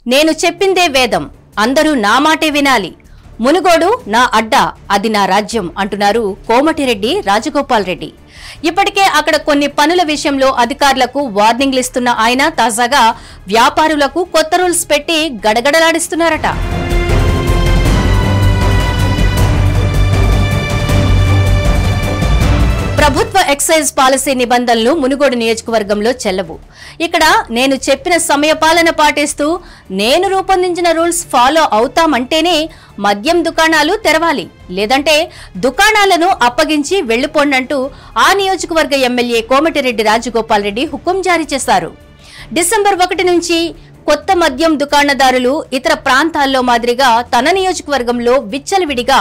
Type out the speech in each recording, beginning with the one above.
నేను చెప్పిందే వేదం, అందరూ నా మాటే వినాలి. మునుగోడు నా అడ్డా, అది నా రాజ్యం అంటున్నారు కోమటిరెడ్డి రాజగోపాల్ రెడ్డి. ఇప్పటికే అక్కడ కొన్ని పనుల విషయంలో అధికారులకు వార్నింగ్లు ఇస్తున్న ఆయన తాజాగా వ్యాపారులకు కొత్త రూల్స్ పెట్టి గడగడలాడిస్తున్నారట. ప్రభుత్వ ఎక్సైజ్ పాలసీ నిబంధనలు మునుగోడు నియోజకవర్గంలో చెల్లవు. ఇక్కడ నేను చెప్పిన సమయపాలన పాటిస్తూ నేను రూపొందించిన రూల్స్ ఫాలో అవుతామంటేనే మద్యం దుకాణాలు తెరవాలి, లేదంటే దుకాణాలను అప్పగించి వెళ్లిపోండంటూ ఆ నియోజకవర్గ ఎమ్మెల్యే కోమటిరెడ్డి రాజగోపాల్ రెడ్డి హుకుం జారీ చేశారు. డిసెంబర్ 1 నుంచి కొత్త మద్యం దుకాణదారులు ఇతర ప్రాంతాల్లో మాదిరిగా తన నియోజకవర్గంలో విచ్చలవిడిగా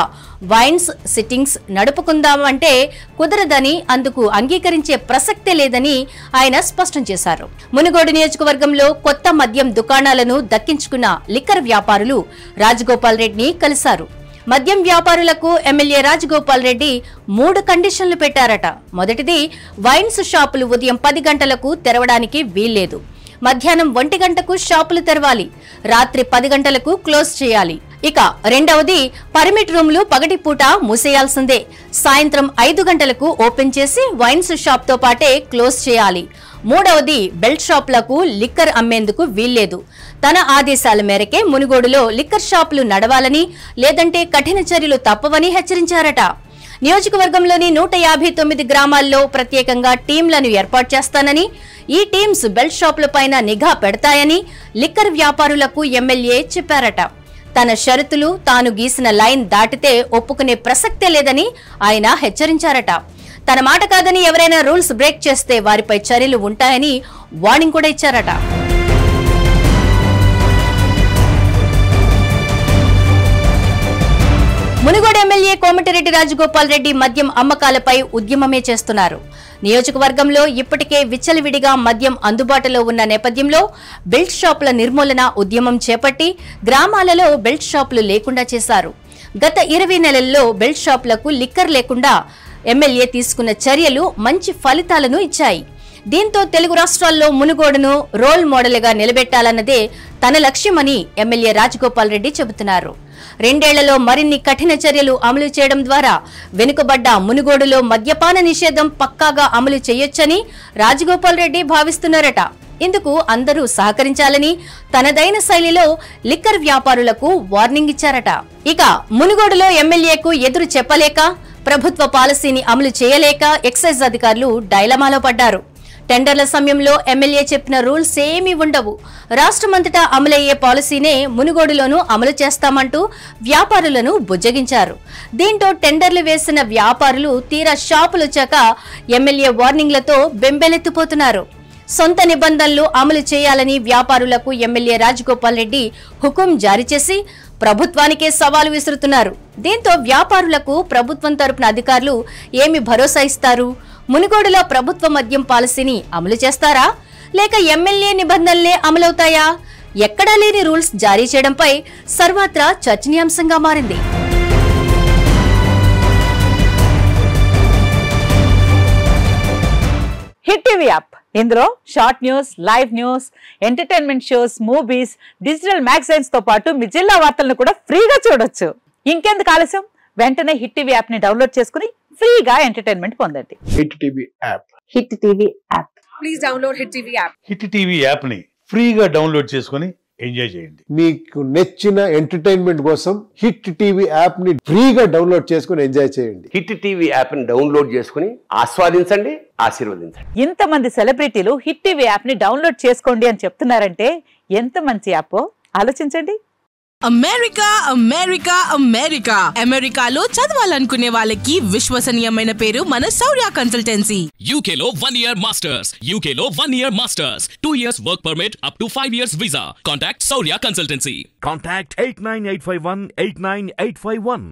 వైన్స్ సిట్టింగ్స్ నడుపుకుందామంటే కుదరదని, అందుకు అంగీకరించే ప్రసక్తే లేదని ఆయన స్పష్టం చేశారు. మునుగోడు నియోజకవర్గంలో కొత్త మద్యం దుకాణాలను దక్కించుకున్న లిక్కర్ వ్యాపారులు రాజగోపాల్ రెడ్డిని కలిశారు. మద్యం వ్యాపారులకు ఎమ్మెల్యే రాజగోపాల్ రెడ్డి 3 కండిషన్లు పెట్టారట. మొదటిది, వైన్స్ షాపులు ఉదయం 10 గంటలకు తెరవడానికి వీల్లేదు. మధ్యాహ్నం 1 గంటకు షాపులు తెరవాలి, రాత్రి 10 గంటలకు క్లోజ్ చేయాలి. ఇక రెండవది, పర్మిట్ రూమ్లు పగటిపూట మూసేయాల్సిందే. సాయంత్రం 5 గంటలకు ఓపెన్ చేసి వైన్స్ షాప్ తో పాటే క్లోజ్ చేయాలి. మూడవది, బెల్ట్ షాపులకు లిక్కర్ అమ్మేందుకు వీల్లేదు. తన ఆదేశాల మేరకే మునుగోడులో లిక్కర్ షాపులు నడవాలని, లేదంటే కఠిన చర్యలు తప్పవని హెచ్చరించారట. నియోజకవర్గంలోని 159 గ్రామాల్లో ప్రత్యేకంగా టీంలను ఏర్పాటు చేస్తానని, ఈ టీమ్స్ బెల్ట్ షాపులపైన నిఘా పెడతాయని లిక్కర్ వ్యాపారులకు ఎమ్మెల్యే చెప్పారట. తన షరతులు తాను గీసిన లైన్ దాటితే ఒప్పుకునే ప్రసక్తే లేదని ఆయన హెచ్చరించారట. తన మాట కాదని ఎవరైనా రూల్స్ బ్రేక్ చేస్తే వారిపై చర్యలు ఉంటాయని వార్నింగ్ కూడా ఇచ్చారట. మునుగోడు ఎమ్మెల్యే కోమటిరెడ్డి రాజగోపాల్ రెడ్డి మద్యం అమ్మకాలపై ఉద్యమమే చేస్తున్నారు. నియోజకవర్గంలో ఇప్పటికే విచ్చలవిడిగా మద్యం అందుబాటులో ఉన్న నేపథ్యంలో బెల్ట్ షాపుల నిర్మూలన ఉద్యమం చేపట్టి గ్రామాలలో బెల్ట్ షాపులు లేకుండా చేశారు. గత 20 నెలల్లో బెల్ట్ షాపులకు లిక్కర్ లేకుండా ఎమ్మెల్యే తీసుకున్న చర్యలు మంచి ఫలితాలను ఇచ్చాయి. దీంతో తెలుగు రాష్ట్రాల్లో మునుగోడును రోల్ మోడల్ గా నిలబెట్టాలన్నదే తన లక్ష్యమని ఎమ్మెల్యే రాజగోపాల్ రెడ్డి చెబుతున్నారు. 2 ఏళ్లలో మరిన్ని కఠిన చర్యలు అమలు చేయడం ద్వారా వెనుకబడ్డ మునుగోడులో మద్యపాన నిషేధం పక్కాగా అమలు చేయొచ్చని రాజగోపాల్ రెడ్డి భావిస్తున్నారట. ఇందుకు అందరూ సహకరించాలని తనదైన శైలిలో లిక్కర్ వ్యాపారులకు వార్నింగ్ ఇచ్చారట. ఇక మునుగోడులో ఎమ్మెల్యేకు ఎదురు చెప్పలేక, ప్రభుత్వ పాలసీని అమలు చేయలేక ఎక్సైజ్ అధికారులు డైలమాలో పడ్డారు. టెండర్ల సమయంలో ఎమ్మెల్యే చెప్పిన రూల్స్ ఏమీ ఉండవు, రాష్ట్రమంతటా అమలయ్యే పాలసీనే మునుగోడులోనూ అమలు చేస్తామంటూ వ్యాపారులను బుజ్జగించారు. దీంతో టెండర్లు వేసిన వ్యాపారులు తీరా షాపులు వచ్చాక ఎమ్మెల్యే వార్నింగ్లతో బెంబెలెత్తిపోతున్నారు. సొంత నిబంధనలు అమలు చేయాలని వ్యాపారులకు ఎమ్మెల్యే రాజగోపాల్ రెడ్డి హుకుం జారీ చేసి ప్రభుత్వానికే సవాలు విసురుతున్నారు. దీంతో వ్యాపారులకు ప్రభుత్వం తరపున అధికారులు ఏమి భరోసా ఇస్తారు? మునుగోడులో ప్రభుత్వ మద్యం పాలసీని అమలు చేస్తారా, లేక ఎమ్మెల్యే నిబంధనలే అమలవుతాయా? ఎక్కడా లేని రూల్స్ జారీ చేయడంపై సర్వత్రా చర్చనీయాంశంగా మారింది. హిట్ టీవీ యాప్, ఇందులో short news, live news, entertainment shows, movies, digital magazines తో పాటు మీ జిల్లా వార్తలను కూడా ఫ్రీగా చూడొచ్చు. ఇంకెందుకు ఆలస్యం, వెంటనే హిట్ టీవీ యాప్ ని డౌన్లోడ్ చేసుకుని ఫ్రీగా ఎంటర్టైన్మెంట్ పొందండి. Hit TV app. Hit TV app. Please download hit TV app. Hit TV app ని ఫ్రీగా డౌన్లోడ్ చేసుకుని ఎంజాయ్ చేయండి. మీకు నచ్చిన ఎంటర్టైన్మెంట్ కోసం హిట్ టీవీ యాప్ ని ఫ్రీగా డౌన్లోడ్ చేసుకుని ఎంజాయ్ చేయండి. హిట్ టీవీ యాప్ ని డౌన్లోడ్ చేసుకుని ఆస్వాదించండి, ఆశీర్వదించండి. ఇంతమంది సెలబ్రిటీలు హిట్ టీవీ యాప్ ని డౌన్లోడ్ చేసుకోండి అని చెప్తున్నారంటే ఎంత మంచి యాప్ ఆలోచించండి. అమెరికా అమెరికా అమెరికా అమెరికాలో చదవాలనుకునే వాళ్ళకి విశ్వసనీయమైన పేరు మన శౌర్య కన్సల్టెన్సీ. UK లో 1 year masters, UK లో 1 year masters, 2 years work permit up to 5 years visa. Contact Shaurya Consultancy. Contact 89851 89851.